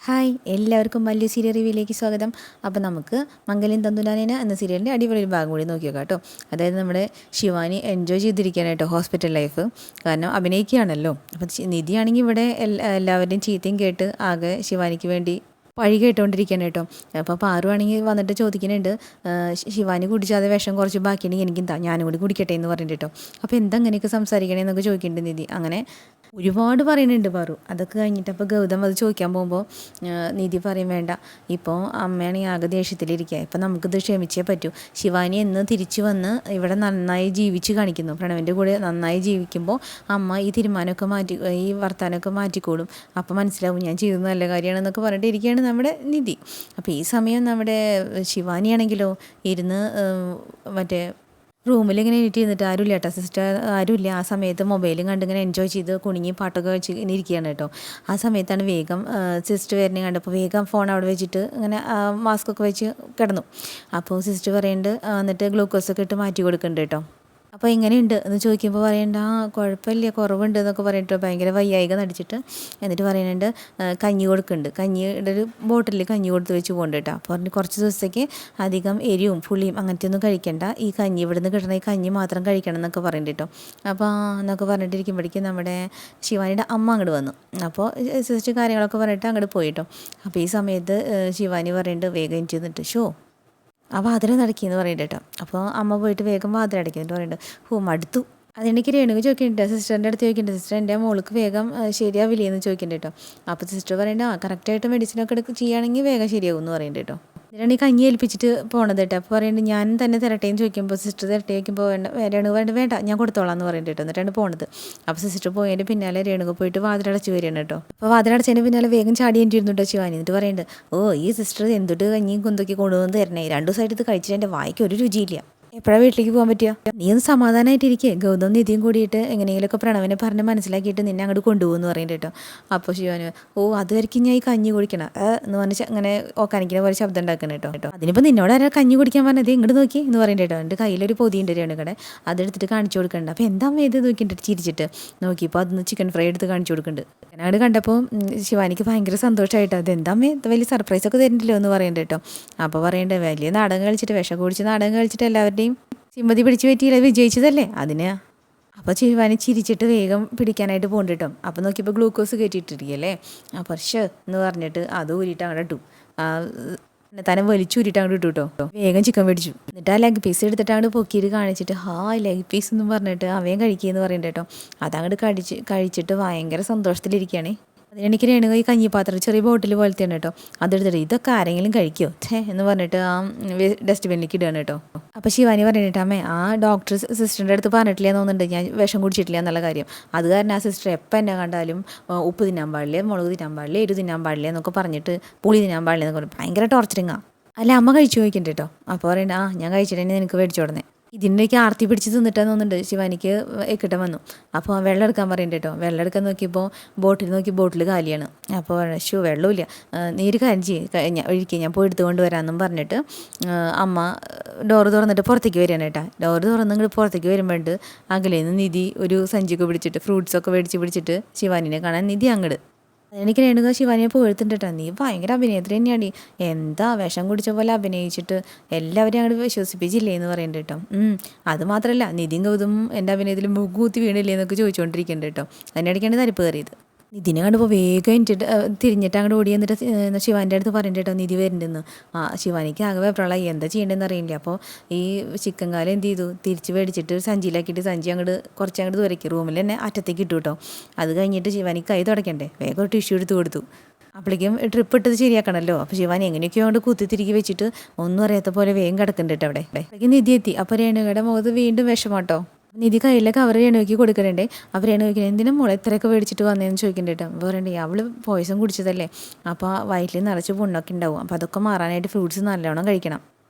Hi എല്ലാവർക്കും വലിയ serial റിവ്യൂയിലേക്ക് സ്വാഗതം. അപ്പോൾ നമുക്ക് മംഗല്യം തന്തുനാനേന എന്ന സീരിയലിൻ്റെ അടിപൊളി ഒരു ഭാഗം കൂടി നോക്കി നോക്കാം കേട്ടോ. അതായത് നമ്മുടെ ശിവാനി എൻജോയ് ചെയ്തിരിക്കാനായിട്ടോ ഹോസ്പിറ്റൽ ലൈഫ്, കാരണം അഭിനയിക്കുകയാണല്ലോ. അപ്പം നിധിയാണെങ്കിൽ ഇവിടെ എല്ലാവരുടെയും ചീത്തയും കേട്ട് ആകെ ശിവാനിക്ക് വേണ്ടി പഴി കേട്ടുകൊണ്ടിരിക്കുകയാണ് കേട്ടോ. അപ്പോൾ പാറുവാണെങ്കിൽ വന്നിട്ട് ചോദിക്കുന്നുണ്ട്, ശിവാനി കുടിച്ചാതെ വിഷം കുറച്ച് ബാക്കിയുണ്ടെങ്കിൽ എനിക്കും ഞാനും കൂടി കുടിക്കട്ടെ എന്ന് പറഞ്ഞിട്ട് കേട്ടോ. അപ്പോൾ എന്താ അങ്ങനെയൊക്കെ സംസാരിക്കണേ എന്നൊക്കെ ചോദിക്കുന്നുണ്ട് നിധി. അങ്ങനെ ഒരുപാട് പറയുന്നുണ്ട് പാറു. അതൊക്കെ കഴിഞ്ഞിട്ട് അപ്പോൾ ഗൗതം അത് ചോദിക്കാൻ പോകുമ്പോൾ നിധി പറയും, വേണ്ട, ഇപ്പോൾ അമ്മയാണെങ്കിൽ ആകെ ദേഷ്യത്തിലിരിക്കുക, ഇപ്പം നമുക്കിത് ക്ഷമിച്ചേ പറ്റൂ. ശിവാനി എന്ന് തിരിച്ചു വന്ന് ഇവിടെ നന്നായി ജീവിച്ച് കാണിക്കുന്നു, പ്രണവിൻ്റെ കൂടെ നന്നായി ജീവിക്കുമ്പോൾ അമ്മ ഈ തീരുമാനമൊക്കെ മാറ്റി, ഈ വർത്താനമൊക്കെ മാറ്റിക്കോളും, അപ്പോൾ മനസ്സിലാവും ഞാൻ ചെയ്തത് നല്ല കാര്യമാണെന്നൊക്കെ പറഞ്ഞിട്ട് ഇരിക്കുകയാണ് നമ്മുടെ നിധി. അപ്പോൾ ഈ സമയം നമ്മുടെ ശിവാനിയാണെങ്കിലോ ഇരുന്ന് മറ്റേ റൂമിൽ ഇങ്ങനെ എഡിറ്റ് ചെയ്തിട്ട് ആരുമില്ല കേട്ടോ, സിസ്റ്റർ ആരുമില്ല. ആ സമയത്ത് മൊബൈലും കണ്ടിങ്ങനെ എൻജോയ് ചെയ്ത് കുണുങ്ങി പാട്ടൊക്കെ വെച്ച് ഇങ്ങനെ ഇരിക്കുകയാണ് കേട്ടോ. ആ സമയത്താണ് വേഗം സിസ്റ്റർ വരുന്നത് കണ്ടപ്പോൾ വേഗം ഫോൺ അവിടെ വെച്ചിട്ട് ഇങ്ങനെ മാസ്കൊക്കെ വെച്ച് കിടന്നു. അപ്പോൾ സിസ്റ്റർ പറയുന്നുണ്ട്, എന്നിട്ട് ഗ്ലൂക്കോസൊക്കെ ഇട്ട് മാറ്റി കൊടുക്കുന്നുണ്ട് കേട്ടോ. അപ്പോൾ എങ്ങനെയുണ്ട് എന്ന് ചോദിക്കുമ്പോൾ പറയണ്ട, കുഴപ്പമില്ല, കുറവുണ്ട് എന്നൊക്കെ പറഞ്ഞിട്ട് ഭയങ്കര വയ്യായിക നടിച്ചിട്ട് എന്നിട്ട് പറയുന്നുണ്ട്, കഞ്ഞി കൊടുക്കുന്നുണ്ട്, കഞ്ഞിയുടെ ഒരു ബോട്ടിൽ കഞ്ഞി കൊടുത്ത് വെച്ച് പോകുന്നുണ്ട് കേട്ടോ. അപ്പോൾ പറഞ്ഞ് കുറച്ച് ദിവസത്തേക്ക് അധികം എരിവും പുളിയും അങ്ങനത്തെ ഒന്നും കഴിക്കണ്ട, ഈ കഞ്ഞി ഇവിടുന്ന് കിട്ടണ ഈ കഞ്ഞി മാത്രം കഴിക്കണം എന്നൊക്കെ പറയുന്നുണ്ട് കേട്ടോ. അപ്പോൾ എന്നൊക്കെ പറഞ്ഞിട്ടിരിക്കുമ്പോഴേക്കും നമ്മുടെ ശിവാനിയുടെ അമ്മ അങ്ങോട്ട് വന്നു. അപ്പോൾ സിസ്റ്റർ കാര്യങ്ങളൊക്കെ പറഞ്ഞിട്ട് അങ്ങോട്ട് പോയിട്ടോ. അപ്പോൾ ഈ സമയത്ത് ശിവാനി പറയുന്നുണ്ട്, വേഗം എനിക്ക് നിന്നിട്ട് ആ വാതിൽ നടക്കിയെന്ന് പറയുന്നുണ്ട് കേട്ടോ. അപ്പോൾ അമ്മ പോയിട്ട് വേഗം വാതിൽ അടയ്ക്കുന്നുണ്ട് പറയുന്നുണ്ട്, മടുത്തു. അതെനിക്ക് രേണുക ചോദിക്കുന്നുണ്ട്, സിസ്റ്ററിൻ്റെ അടുത്ത് ചോദിക്കുന്നുണ്ട്, സിസ്റ്റർ എൻ്റെ മോൾക്ക് വേഗം ശരിയാവില്ലേ എന്ന് ചോദിക്കുന്നുണ്ട് കേട്ടോ. അപ്പോൾ സിസ്റ്റർ പറയുന്നുണ്ട്, കറക്റ്റായിട്ട് മെഡിസിനൊക്കെ ചെയ്യുകയാണെങ്കിൽ വേഗം ശരിയാവും എന്ന് പറയുന്നുണ്ട് കേട്ടോ. ഇതിനാണ് ഈ കഞ്ഞി ഏൽപ്പിച്ചിട്ട് പോണത് കേട്ടോ. അപ്പോൾ പറയുന്നുണ്ട്, ഞാൻ തന്നെ തരട്ടേന്ന് ചോദിക്കുമ്പോൾ സിസ്റ്റർ തരട്ടെ ചോദിക്കുമ്പോൾ രേണുക വേണ്ട ഞാൻ കൊടുത്തോളാം എന്ന് പറയുന്നുണ്ട് കേട്ടോ. എന്നിട്ടാണ് പോണത്. അപ്പോൾ സിസ്റ്റർ പോയതിൻ്റെ പിന്നാലെ രേണുക പോയിട്ട് വാതിലടച്ച് വരികയാണ് കേട്ടോ. അപ്പോൾ വാതിലടച്ചതിൻ്റെ പിന്നാലെ വേഗം ചാടി എനിട്ടിരുന്നു കേട്ടോ ശിവാനി. എന്നിട്ട് പറയുന്നുണ്ട്, ഈ സിസ്റ്റർ എന്തൊട്ട് കഞ്ഞിയും കുന്തൊക്കെ കൊണ്ടുവന്ന് തരണേ, 2 ദിവസമായിട്ട് ഇത് കഴിച്ചിട്ട് എൻ്റെ വായിക്ക് ഒരു രുചിയില്ല, എപ്പോഴാണ് വീട്ടിലേക്ക് പോകാൻ പറ്റുക? നീ ഒന്ന് സമാധാനമായിട്ടിരിക്കേ, ഗൗതം നിധിയും കൂടിയിട്ട് എങ്ങനെയെങ്കിലുമൊക്കെ പ്രണവനെ പറഞ്ഞ് മനസ്സിലാക്കിയിട്ട് നിന്നെ അങ്ങോട്ട് കൊണ്ടുപോകുമെന്ന് പറയുന്നത് കേട്ടോ. അപ്പോൾ ശിവാന്, അതുവരെയ്ക്കും ഞാൻ ഈ കഞ്ഞി കുടിക്കണം എന്ന് പറഞ്ഞ് അങ്ങനെ ഓക്കാനിക്കുന്ന പോലെ ശബ്ദം ഉണ്ടാക്കണം കേട്ടോ. അതിനിപ്പോൾ നിന്നോട് ആരാ കഞ്ഞി കുടിക്കാൻ പറഞ്ഞത്, ഇങ്ങോട്ട് നോക്കി എന്ന് പറയുന്നത് കേട്ടോ. എൻ്റെ കയ്യിലൊരു പൊതിയുണ്ട് രേണുകടെ, അതെടുത്തിട്ട് കാണിച്ചു കൊടുക്കണ്ട. അപ്പോൾ എന്താ ഇത് നോക്കിയിട്ട് ചിരിച്ചിട്ട് നോക്കിയപ്പോൾ അതൊന്ന് ചിക്കൻ ഫ്രൈ എടുത്ത് കാണിച്ചു കൊടുക്കുന്നുണ്ട്. ഞാനത് കണ്ടപ്പോൾ ശിവാനിക്ക് ഭയങ്കര സന്തോഷമായിട്ട്, അതെന്താ ഇത് വലിയ സർപ്രൈസൊക്കെ തരുന്നില്ലോ എന്ന് പറയുന്നുണ്ട് കേട്ടോ. അപ്പോൾ പറയണ്ടേ, വലിയ നാടകം കളിച്ചിട്ട് വിഷം കുടിച്ച് നാടകം കളിച്ചിട്ട് എല്ലാവരുടെയും സിമ്പതി പിടിച്ച് പറ്റിയില്ല, വിജയിച്ചതല്ലേ അതിന്. അപ്പോൾ ശിവാനി ചിരിച്ചിട്ട് വേഗം പിടിക്കാനായിട്ട് പോകുന്നുണ്ട് കേട്ടോ. അപ്പോൾ നോക്കിയപ്പോൾ ഗ്ലൂക്കോസ് കയറ്റിയിട്ടിരിക്കുകയല്ലേ. അപ്പോൾ എന്ന് പറഞ്ഞിട്ട് അത് ഊരിയിട്ട് അങ്ങോട്ട് ഇട്ടു, തന്നെ വലിച്ചൂരിട്ട് അങ്ങോട്ട് ഇട്ടു കേട്ടോ. വേഗം ചിക്കൻ മേടിച്ചു. എന്നിട്ട് ആ ലെഗ് പീസ് എടുത്തിട്ട് അങ്ങോട്ട് പൊക്കിയിട്ട് കാണിച്ചിട്ട്, ലെഗ് പീസ് എന്നും പറഞ്ഞിട്ട് അവയും കഴിക്കുകയെന്ന് പറയുന്നുണ്ട് കേട്ടോ. അതങ്ങോട്ട് കഴിച്ചിട്ട് ഭയങ്കര സന്തോഷത്തിലിരിക്കുകയാണ്. അതിനെനിക്ക് രേണുക ഈ കഞ്ഞിപ്പാത്രം ചെറിയ ബോട്ടിൽ പോലത്തെയാണ് കേട്ടോ. അതെടുത്തിട്ട് ഇതൊക്കെ ആരെങ്കിലും കഴിക്കുമോ എന്ന് പറഞ്ഞിട്ട് ആ ഡസ്റ്റ്ബിന്നിലേക്ക് ഇടുകയാണ് കേട്ടോ. അപ്പോൾ ശിവാനി പറഞ്ഞിട്ട്, അമ്മേ ആ ഡോക്ടർ സിസ്റ്ററിൻ്റെ അടുത്ത് പറഞ്ഞിട്ടില്ല തോന്നുന്നുണ്ട് ഞാൻ വിഷം കുടിച്ചിട്ടില്ല എന്നുള്ള കാര്യം. അത് കാരണം ആ സിസ്റ്റർ എപ്പോൾ എന്നെ കണ്ടാലും ഉപ്പ് തിന്നാൻ പാടില്ല, മുളക് തിന്നാൻ പാടില്ല, എരു തിന്നാൻ പാടില്ല എന്നൊക്കെ പറഞ്ഞിട്ട്, പുളി തിന്നാൻ പാടില്ല എന്നൊക്കെ പറഞ്ഞു ഭയങ്കര ടോർച്ചറിങ്ങാണ്. അല്ല അമ്മ കഴിച്ചു ചോദിക്കുന്നുണ്ട് കേട്ടോ. അപ്പോൾ പറയുന്നത്, ഞാൻ കഴിച്ചിട്ട് തന്നെ നിനക്ക് മേടിച്ചു കൊടുന്നേ. ഇതിൻ്റെയൊക്കെ ആർത്തി പിടിച്ച് തിന്നിട്ടാന്ന് തോന്നുന്നുണ്ട് ശിവാനിക്ക് എക്കിട്ടം വന്നു. അപ്പോൾ വെള്ളം എടുക്കാൻ പറയുന്നുണ്ട് കേട്ടോ. വെള്ളം എടുക്കാൻ നോക്കിയപ്പോൾ ബോട്ടിൽ കാലിയാണ്. അപ്പോൾ വെള്ളമില്ല, നീ ഒരു കാര്യം ഒഴിക്കുക, ഞാൻ പോയി എടുത്തുകൊണ്ട് വരാമെന്നും പറഞ്ഞിട്ട് അമ്മ ഡോറ് തുറന്നിട്ട് പുറത്തേക്ക് വരികയാണ് കേട്ടോ. ഡോറ് തുറന്ന് ഇങ്ങോട്ട് പുറത്തേക്ക് വരുമ്പോണ്ട് അകലേന്ന് നിധി ഒരു സഞ്ചിയൊക്കെ പിടിച്ചിട്ട് ഫ്രൂട്ട്സൊക്കെ പിടിച്ചിട്ട് ശിവാനിനെ കാണാൻ നിധി അങ്ങോട്ട്. എനിക്ക് രേണുക ശിവാനിയെ പോയെടുത്തിട്ട് കേട്ടോ, നീ ഭയങ്കര അഭിനേത്രി തന്നെയാണ്, എന്താ വിഷം കുടിച്ച പോലെ അഭിനയിച്ചിട്ട് എല്ലാവരെയും അങ്ങോട്ട് വിശ്വസിപ്പിച്ചില്ലേ എന്ന് പറയുന്നുണ്ട് കേട്ടോ. അത് മാത്രമല്ല, നിധിയും ഗൗതമും എൻ്റെ അഭിനയത്തിൽ മുഖൂത്തി വീണില്ലേ എന്നൊക്കെ ചോദിച്ചുകൊണ്ടിരിക്കുന്നുണ്ട് കേട്ടോ. അതിനിടയ്ക്കാണ് തരിപ്പ് കയറിയത്. നിധിനെ കണ്ടപ്പോൾ വേഗം തിരിഞ്ഞിട്ട് അങ്ങോട്ട് ഓടി എന്നിട്ട് ശിവാൻ്റെ അടുത്ത് പറയുന്നുണ്ട് കേട്ടോ, നിധി വരുന്നുണ്ടെന്ന്. ശിവാനിക്ക് ആകെ വെപ്രാളായി, എന്താ ചെയ്യേണ്ടതെന്ന് അറിയില്ല. അപ്പോൾ ഈ ചിക്കൻ കാലം എന്ത് ചെയ്തു, തിരിച്ച് മേടിച്ചിട്ട് സഞ്ചിയിലാക്കിയിട്ട് സഞ്ചി കുറച്ചങ്ങോട്ട് ദൂരയ്ക്ക് റൂമിൽ തന്നെ അറ്റത്തേക്ക് ഇട്ടു കേട്ടോ. അത് കഴിഞ്ഞിട്ട് ശിവാനിക്ക് കൈ തുടയ്ക്കണ്ടേ, വേഗം ഒരു ടിഷ്യൂ എടുത്ത് കൊടുത്തു. അപ്പോഴേക്കും ട്രിപ്പ് ഇട്ടത് ശരിയാക്കണമല്ലോ. അപ്പോൾ ശിവാനി എങ്ങനെയൊക്കെയോ കൊണ്ട് കുത്തിത്തിരിക്കി വെച്ചിട്ട് ഒന്നും അറിയാത്ത പോലെ വേഗം കിടക്കുന്നുണ്ട് കേട്ടോ അവിടെ. അപ്പോഴേക്കും നിധി എത്തി. അപ്പോൾ രേണുകയുടെ മുഖത്ത് വീണ്ടും വിഷമാട്ടോ. നിധി കയ്യിലെ കവർ രേണുവയ്ക്ക് കൊടുക്കണ്ടേ. അപ്പോൾ രേണു ചോദിക്കുന്നത്, എന്തിനും മോളെ ഇത്രയൊക്കെ മേടിച്ചിട്ട് വന്നതെന്ന് ചോദിക്കണ്ട കേട്ടോ. അപ്പോൾ പറയണ്ടേ, അവൾ പോയിസം കുടിച്ചതല്ലേ, അപ്പോൾ വയറ്റിൽ നിറച്ച് പുണ്ണൊക്കെ ഉണ്ടാവും, അപ്പോൾ അതൊക്കെ മാറാനായിട്ട് ഫ്രൂട്ട്സ് നല്ലോണം കഴിക്കണം.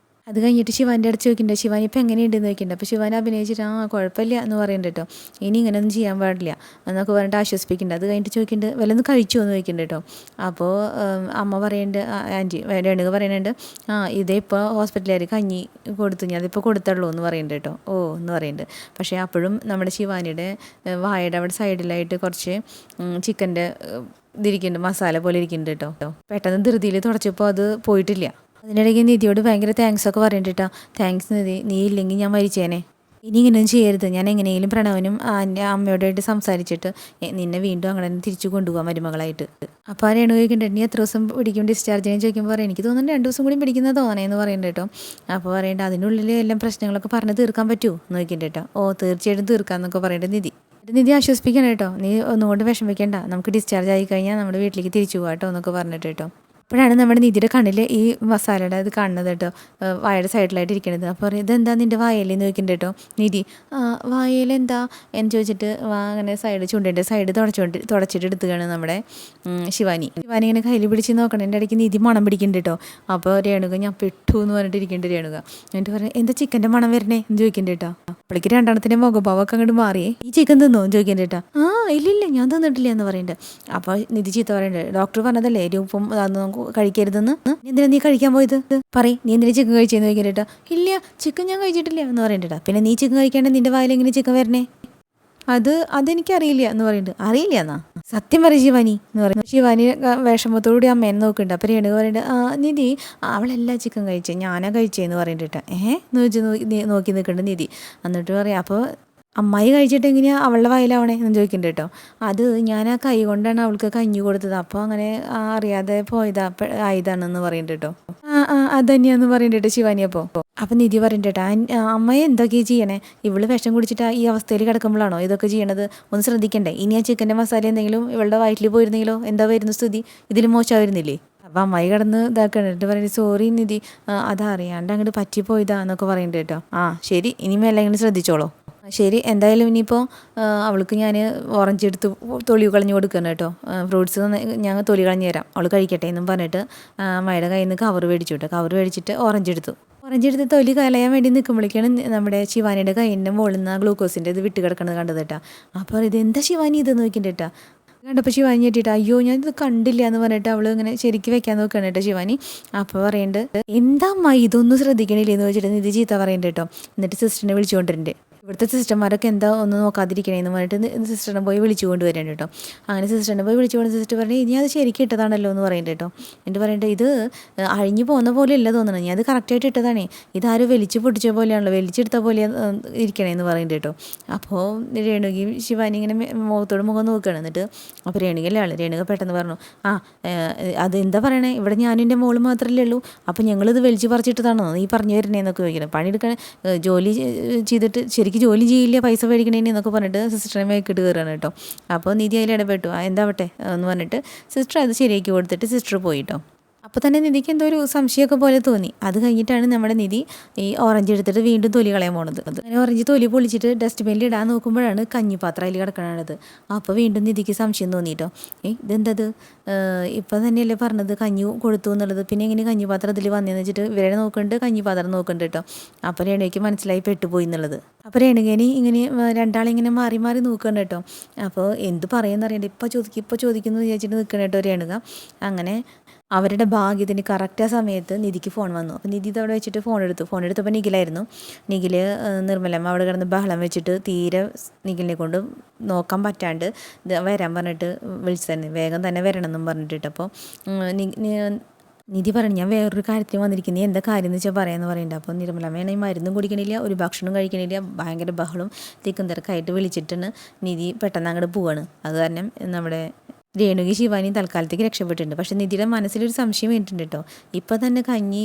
അത് കഴിഞ്ഞിട്ട് ശിവാൻ്റെ അടുത്ത് ചോദിക്കുന്നുണ്ട്, ശിവാനി ഇപ്പം എങ്ങനെയുണ്ടെന്ന് ചോദിക്കുന്നുണ്ട്. അപ്പോൾ ശിവാനി അഭിനയിച്ചിട്ട് കുഴപ്പമില്ല എന്ന് പറയുന്നുണ്ട് കേട്ടോ. ഇനി ഇങ്ങനെയൊന്നും ചെയ്യാൻ പാടില്ല എന്നൊക്കെ പറഞ്ഞിട്ട് ആശ്വസിപ്പിക്കുന്നുണ്ട്. അത് കഴിഞ്ഞിട്ട് ചോദിക്കുന്നുണ്ട് വല്ലതും കഴിച്ചു എന്ന് ചോദിക്കുന്നുണ്ട് കേട്ടോ. അപ്പോൾ അമ്മ പറയുന്നുണ്ട്, ആൻറ്റി രേണുക പറയുന്നുണ്ട്, ഇതേ ഇപ്പോൾ ഹോസ്പിറ്റലുകാർ കഞ്ഞി കൊടുത്തു, ഞാൻ അതിപ്പോൾ കൊടുത്തുള്ളൂ എന്ന് പറയുന്നുണ്ട് കേട്ടോ. ഓ എന്ന് പറയുന്നുണ്ട്. പക്ഷേ അപ്പോഴും നമ്മുടെ ശിവാനിയുടെ വായയുടെ അവിടെ സൈഡിലായിട്ട് കുറച്ച് ചിക്കൻ്റെ ഇതിരിക്കുന്നുണ്ട്, മസാല പോലെ ഇരിക്കുന്നുണ്ട് കേട്ടോ. പെട്ടെന്ന് ധൃതിയിൽ തുടച്ചപ്പോൾ അത് പോയിട്ടില്ല. അതിനിടയ്ക്ക് നിധിയോട് ഭയങ്കര താങ്ക്സ് ഒക്കെ പറഞ്ഞിട്ടാ, താങ്ക്സ് നിധി, നീ ഇല്ലെങ്കിൽ ഞാൻ മരിച്ചേനെ, ഇനി ഇങ്ങനെയൊന്നും ചെയ്യരുത്, ഞാൻ എങ്ങനെയെങ്കിലും പ്രണവനും എൻ്റെ അമ്മയോടായിട്ട് സംസാരിച്ചിട്ട് നിന്നെ വീണ്ടും അങ്ങനെ തിരിച്ചു കൊണ്ടുപോകാൻ മരുമകളായിട്ട്. അപ്പോൾ ആ രേണു ചോദിക്കുന്നുണ്ട്, നീ എത്ര ദിവസം പിടിക്കും ഡിസ്ചാർജിനെ ചോദിക്കുമ്പോൾ പറയും, എനിക്ക് തോന്നുന്നു 2 ദിവസം കൂടി പിടിക്കുന്നത് തോന്നണേന്ന് പറയുന്നുണ്ട് കേട്ടോ. അപ്പോൾ പറയേണ്ടത് അതിനുള്ളിൽ എല്ലാം പ്രശ്നങ്ങളൊക്കെ പറഞ്ഞ് തീർക്കാൻ പറ്റുമോ എന്ന് ചോദിക്കുന്നുണ്ട് കേട്ടോ. ഓ തീർച്ചയായിട്ടും തീർക്കാമെന്നൊക്കെ പറയേണ്ടത് നിധി ആശ്വസിപ്പിക്കണം കേട്ടോ, നീ ഒന്നുകൊണ്ട് വിഷമിക്കേണ്ട, നമുക്ക് ഡിസ്ചാർജ് ആയി കഴിഞ്ഞാൽ നമ്മുടെ വീട്ടിലേക്ക് തിരിച്ചു പോകാം കേട്ടോ എന്നൊക്കെ പറഞ്ഞിട്ട് കേട്ടോ. അപ്പോഴാണ് നമ്മുടെ നിധിയുടെ കണ്ണിൽ ഈ മസാലയുടെ ഇത് കാണുന്നത് കേട്ടോ, വായയുടെ സൈഡിലായിട്ട് ഇരിക്കുന്നത്. അപ്പോൾ പറയും, ഇതെന്താ നിൻ്റെ വായയിലെന്ന് ചോദിക്കുന്നുണ്ട് കേട്ടോ. നിധി വായയിലെന്താ എന്ന് ചോദിച്ചിട്ട് അങ്ങനെ ചുണ്ടിൻ്റെ സൈഡ് തുടച്ചിട്ട് എടുത്തുകയാണ് നമ്മുടെ ശിവാനി ഇങ്ങനെ കയ്യിൽ പിടിച്ച് നോക്കണം. എൻ്റെ ഇടയ്ക്ക് നിധി മണം പിടിക്കുന്നുണ്ട് കേട്ടോ. അപ്പോൾ രേണുക ഞാൻ പെട്ടു എന്ന് പറഞ്ഞിട്ട് ഇരിക്കുന്നുണ്ട് രേണുക. എന്നിട്ട് പറയാം, എന്താ ചിക്കൻ്റെ മണം വരണേ എന്ന് ചോദിക്കുന്നുണ്ട് കേട്ടോ. അപ്പോഴേക്ക് രണ്ടെണ്ണത്തിൻ്റെ മുഖഭാവമൊക്കെ അങ്ങോട്ട് മാറിയേ, ഈ ചിക്കൻ തിന്നോ എന്ന് ചോദിക്കുന്നുണ്ട് കേട്ടോ. ഇല്ലില്ല ഞാൻ തന്നിട്ടില്ല എന്ന് പറയുന്നുണ്ട്. അപ്പോൾ നിധി ചീത്ത പറയുന്നുണ്ട്, ഡോക്ടർ പറഞ്ഞതല്ലേ രൂപം അതൊന്നും കഴിക്കരുതെന്ന്, എന്തിനാ നീ കഴിക്കാൻ പോയത്, പറയും നീ എന്തിനാ ചിക്കൻ കഴിച്ചെന്ന് ചോദിക്കട്ടോ. ഇല്ല ചിക്കൻ ഞാൻ കഴിച്ചിട്ടില്ല എന്ന് പറയുന്നുണ്ട്. പിന്നെ നീ ചിക്കൻ കഴിക്കാണ്ട് നിന്റെ വായിൽ എങ്ങനെ ചിക്കൻ വരണേ, അതെനിക്കറിയില്ല എന്ന് പറയുന്നുണ്ട്. അറിയില്ല എന്നാ സത്യം പറയും ശിവാനി എന്ന് പറയുന്നത്. ശിവാനി വിഷമത്തോടുകൂടി അമ്മേനെ നോക്കുന്നുണ്ട്. അപ്പോൾ രേണുക പറയുന്നുണ്ട്, നിധി അവളെല്ലാം ചിക്കൻ കഴിച്ചേ, ഞാനാ കഴിച്ചേന്ന് പറയുന്നുണ്ട്. എന്ന് വെച്ച് നോക്കി നിൽക്കുന്നുണ്ട് നിധി. എന്നിട്ട് പറയാം, അപ്പോൾ അമ്മായി കഴിച്ചിട്ട് എങ്ങനെയാണ് അവളുടെ വായിലാവണേ എന്ന് ചോദിക്കുന്നുണ്ട് കേട്ടോ. അത് ഞാൻ ആ കൈ കൊണ്ടാണ് അവൾക്ക് കഞ്ഞി കൊടുത്തത്, അപ്പോൾ അങ്ങനെ അറിയാതെ ആയതാണെന്ന് പറയുന്നുണ്ട് കേട്ടോ. അത് തന്നെയാന്ന് പറയുന്നുണ്ട് ശിവാനി. അപ്പോൾ നിധി പറയുന്നുണ്ട് കേട്ടോ, അമ്മയെ എന്തൊക്കെയാണ് ചെയ്യണേ, ഇവള് വിഷം കുടിച്ചിട്ട് ഈ അവസ്ഥയിൽ കിടക്കുമ്പോഴാണോ ഇതൊക്കെ ചെയ്യണത്, ഒന്ന് ശ്രദ്ധിക്കണ്ടേ, ഇനി ആ ചിക്കൻ്റെ മസാല എന്തെങ്കിലും ഇവളുടെ വയറ്റിൽ പോയിരുന്നെങ്കിലോ, എന്താ വരുന്ന സ്ഥിതി, ഇതിൽ മോശമായിരുന്നില്ലേ. അപ്പം അമ്മായി കിടന്ന് ഇതാക്കണ്ടിട്ട് പറയുന്നത്, സോറി നിധി, അതറിയാണ്ട് അങ്ങോട്ട് പറ്റിപ്പോയതാ എന്നൊക്കെ പറയുന്നുണ്ട് കേട്ടോ. ശരി ഇനിമേൽ എങ്ങനെ ശ്രദ്ധിച്ചോളോ. ശരി എന്തായാലും ഇനിയിപ്പോൾ അവൾക്ക് ഞാൻ ഓറഞ്ച് എടുത്ത് തൊലി കളഞ്ഞ് കൊടുക്കണം കേട്ടോ, ഫ്രൂട്ട്സ് ഞാൻ തൊലി കളഞ്ഞ് തരാം, അവൾ കഴിക്കട്ടെ എന്നും പറഞ്ഞിട്ട് അമ്മയുടെ കയ്യിൽ നിന്ന് കവർ മേടിച്ചു കേട്ടോ. കവർ മേടിച്ചിട്ട് ഓറഞ്ച് എടുത്ത് തൊലി കളയാൻ വേണ്ടി നിൽക്കുമ്പോഴേക്കാണ് നമ്മുടെ ശിവാനിയുടെ കയ്യിൻ്റെ മുകളിൽ നിന്ന് ഗ്ലൂക്കോസിൻ്റെ ഇത് വിട്ട് കിടക്കുന്നത് കണ്ടത് കേട്ടോ. അപ്പോൾ ഇത് എന്താ ശിവാനി ഇതെന്ന് നോക്കിയിട്ട് കേട്ടോ. കണ്ടപ്പോൾ ശിവാനി ഞെട്ടിയിട്ട്, അയ്യോ ഞാൻ ഇത് കണ്ടില്ല എന്ന് പറഞ്ഞിട്ട് അവൾ ഇങ്ങനെ ശരിക്കും വെക്കാൻ നോക്കുകയാണ് കേട്ടോ ശിവാനി. അപ്പോൾ പറയുന്നുണ്ട്, എന്താ അമ്മ ഇതൊന്നും ശ്രദ്ധിക്കണില്ലേ എന്ന് വെച്ചിട്ട് നിധി ചീത്ത പറയുന്നുണ്ട് കേട്ടോ. എന്നിട്ട് സിസ്റ്ററിനെ വിളിച്ചുകൊണ്ടിരുന്നുണ്ട്. ഇവിടുത്തെ സിസ്റ്റർമാരൊക്കെ എന്താ ഒന്നും നോക്കാതിരിക്കണേന്ന് പറഞ്ഞിട്ട് സിസ്റ്ററിനെ പോയി വിളിച്ചു കൊണ്ട് വരുന്നുണ്ട് കേട്ടോ. അങ്ങനെ സിസ്റ്ററിനെ പോയി വിളിച്ചു കൊണ്ട് സിസ്റ്റർ പറഞ്ഞു, ഇനി അത് ശരിക്കും ഇട്ടതാണല്ലോ എന്ന് പറയുന്നുണ്ട് കേട്ടോ. എന്നിട്ട് പറയുന്നുണ്ട്, ഇത് അഴിഞ്ഞു പോകുന്ന പോലെ അല്ല തോന്നണം, ഞാൻ അത് കറക്റ്റായിട്ട് ഇട്ടതാണേ, ഇതാരും വലിച്ചു പൊട്ടിച്ച പോലെയാണല്ലോ, വലിച്ചെടുത്ത പോലെ ഇരിക്കണേന്ന് പറയുന്നുണ്ട് കേട്ടോ. അപ്പോൾ രേണുകയും ശിവാനി ഇങ്ങനെ മുഖത്തോട് മുഖം നോക്കുകയാണ്. എന്നിട്ട് അപ്പോൾ രേണുകയല്ലേ ആൾ, രേണുക പെട്ടെന്ന് പറഞ്ഞു, അത് എന്താ പറയണേ, ഇവിടെ ഞാനും എൻ്റെ മോള് മാത്രമല്ലേ ഉള്ളൂ, അപ്പോൾ ഞങ്ങളിത് വലിച്ചു പറിച്ചിട്ടതാണോ നീ പറഞ്ഞു വരണേന്നൊക്കെ ചോദിക്കണം. പണിയെടുക്കാൻ ജോലി ചെയ്തിട്ട് ശരിക്കും ജോലി ചെയ്യില്ല, പൈസ മേടിക്കണേന് എന്നൊക്കെ പറഞ്ഞിട്ട് സിസ്റ്ററെ മേക്കിട്ട് കയറുകയാണ് കേട്ടോ. അപ്പോൾ നിധി അതിൽ ഇടപെട്ടു, എന്താവട്ടെ എന്ന് പറഞ്ഞിട്ട് സിസ്റ്റർ അത് ശരിയാക്കി കൊടുത്തിട്ട് സിസ്റ്റർ പോയി കേട്ടോ. അപ്പോൾ തന്നെ നിധിക്ക് എന്തോ ഒരു സംശയമൊക്കെ പോലെ തോന്നി. അത് കഴിഞ്ഞിട്ടാണ് നമ്മുടെ നിധി ഈ ഓറഞ്ച് എടുത്തിട്ട് വീണ്ടും തൊലി കളയാൻ പോണത്. അങ്ങനെ ഓറഞ്ച് തൊലി പൊളിച്ചിട്ട് ഡസ്റ്റ്ബിന്നിൽ ഇടാൻ നോക്കുമ്പോഴാണ് കഞ്ഞിപ്പാത്രം അതിൽ കിടക്കണത്. അപ്പോൾ വീണ്ടും നിധിക്ക് സംശയം തോന്നിയിട്ടോ, ഇതെന്തത്, ഇപ്പം തന്നെയല്ലേ പറഞ്ഞത് കഞ്ഞി കൊടുത്തു എന്നുള്ളത്, പിന്നെ എങ്ങനെ കഞ്ഞിപ്പാത്രം അതിൽ വന്നതെന്ന് വെച്ചിട്ട് ഇവരെ നോക്കുന്നുണ്ട്, കഞ്ഞിപ്പാത്രം നോക്കുന്നുണ്ട് കേട്ടോ. അപ്പോൾ രേണുകയ്ക്ക് മനസ്സിലായി പെട്ടുപോയി എന്നുള്ളത്. അപ്പോൾ രേണുകേനെ ഇങ്ങനെ രണ്ടാളിങ്ങനെ മാറി മാറി നോക്കുന്നുണ്ട് കേട്ടോ. അപ്പോൾ എന്ത് പറയുമെന്ന് അറിയണ്ട, ഇപ്പോൾ ചോദിക്കുന്നു വിചാരിച്ചിട്ട് നിൽക്കണം കേട്ടോ രേണുക. അങ്ങനെ അവരുടെ ഭാഗ്യത്തിന് കറക്റ്റ് ആ സമയത്ത് നിധിക്ക് ഫോൺ വന്നു. അപ്പോൾ നിധി അവിടെ വെച്ചിട്ട് ഫോൺ എടുത്തപ്പോൾ നിഖിലായിരുന്നു. നിഖിൽ നിർമ്മലമ്മ അവിടെ കിടന്ന് ബഹളം വെച്ചിട്ട് തീരെ നിഖിലിനെ കൊണ്ട് നോക്കാൻ പറ്റാണ്ട് വരാൻ പറഞ്ഞിട്ട് വിളിച്ചു തന്നെ, വേഗം തന്നെ വരണം എന്നും പറഞ്ഞിട്ട്. അപ്പോൾ നിധി പറഞ്ഞു, ഞാൻ വേറൊരു കാര്യത്തിന് വന്നിരിക്കുന്നു, നീ എന്താ കാര്യം എന്ന് വെച്ചാൽ പറയാമെന്ന് പറയുന്നുണ്ട്. അപ്പോൾ നിർമ്മലമ്മയാണെങ്കിൽ മരുന്നും കുടിക്കണില്ല, ഒരു ഭക്ഷണം കഴിക്കണില്ല, ഭയങ്കര ബഹളം തിക്കും തിരക്കായിട്ട് വിളിച്ചിട്ടാണ് നിധി പെട്ടെന്ന് അങ്ങോട്ട് പോവാണ്. അത് കാരണം നമ്മുടെ രേണുകി ശിവാനി തൽക്കാലത്തേക്ക് രക്ഷപ്പെട്ടിട്ടുണ്ട്. പക്ഷേ നിധിയുടെ മനസ്സിലൊരു സംശയം വേണ്ടിയിട്ടുണ്ട് കേട്ടോ. ഇപ്പോൾ തന്നെ കഞ്ഞി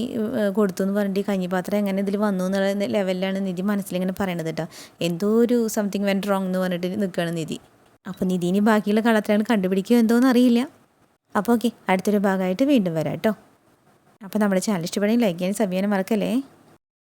കൊടുത്തു എന്ന് പറഞ്ഞിട്ട് കഞ്ഞിപ്പാത്രം എങ്ങനെ ഇതിൽ വന്നു എന്നുള്ള ലെവലിലാണ് നിധി മനസ്സിലിങ്ങനെ പറയണത് കേട്ടോ. എന്തോ ഒരു സംതിങ് വെൻറ്റ് റോങ് എന്ന് പറഞ്ഞിട്ട് നിൽക്കുകയാണ് നിധി. അപ്പോൾ നിധിനി ബാക്കിയുള്ള കളത്തിലാണ് കണ്ടുപിടിക്കുക എന്തോന്ന് അറിയില്ല. അപ്പോൾ ഓക്കെ, അടുത്തൊരു ഭാഗമായിട്ട് വീണ്ടും വരാം കേട്ടോ. അപ്പോൾ നമ്മുടെ ചാനൽ ഇഷ്ടപ്പെടുകയും ലൈക്ക് ചെയ്യാനും സബ് ചെയ്യാനും മറക്കല്ലേ.